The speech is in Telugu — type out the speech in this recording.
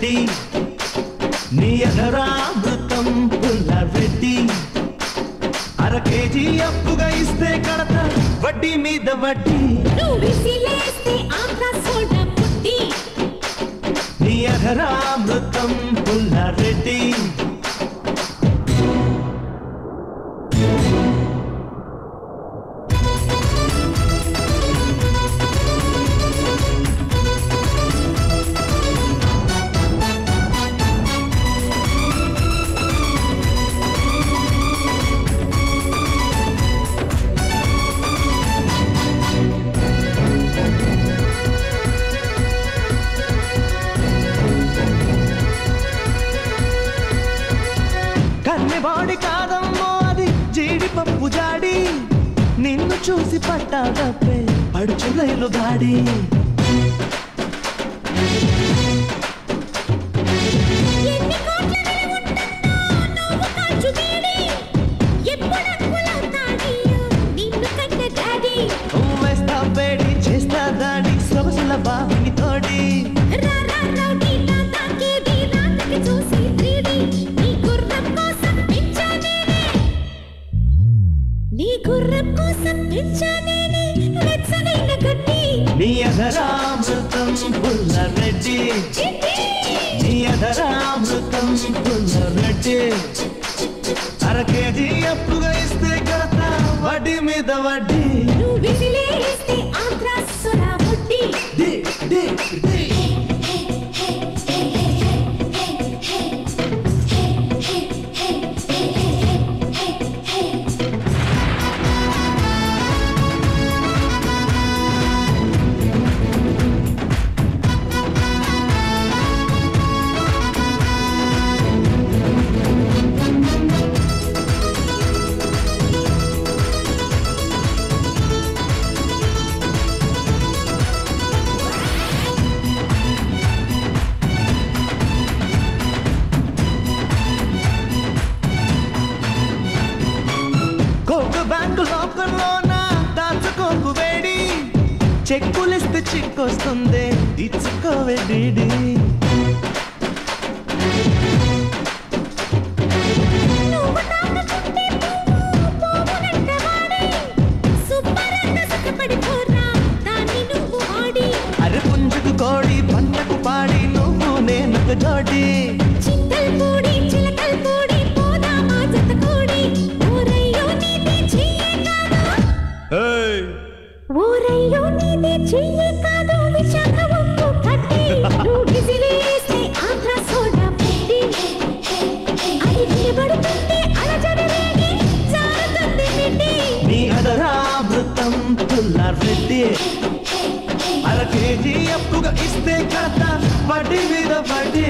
రెడ్డి నీ అధరామృతం పుల్లారెడ్డి అర కేజీ అప్పుగా ఇస్తే కడత వడ్డీ మీద వడ్డీ నువ్వు విసిలేస్తే ఆంధ్ర సోడా పుట్టి నీ అధరామృతం పుల్లారెడ్డి కన్నెవాడి కాదమ్మో అది జీడిపప్పు జాడి నిన్ను చూసి పట్టాదప్పే పడుచులైలు గాడి వేస్తా వేడి చేస్తా దాడి సొగసుల బాబుని తోడి నీ అధరామృతం పుల్లారెడ్డి నీ అధరామృతం పుల్లారెడ్డి అర కేజీ అప్పుగా ఇస్తే కడత వడ్డీ మీద వడ్డీ బ్యాంకు లోకల్లోన దాచుకోకు వేడి చెక్కులిస్తే చిక్కొస్తుంది ఇచ్చుకోవే డీడి అరే పుంజుకు కోడి పంటకు పాడి నువ్వు నేను జోడి ఊరయ్యో నీదే చెయ్యే కాదు విశాఖ ఉప్పు కట్టి నువ్వు విసిలేస్తే ఆంధ్ర సోడా పుట్టి అది నిలబడుతుంటే అలజడి రేగి జారుతుంది మిట్టి నీ అధరామృతం పుల్లారెడ్డి అర కేజీ అప్పుగా ఇస్తే కడత వడ్డీ మీద వడ్డీ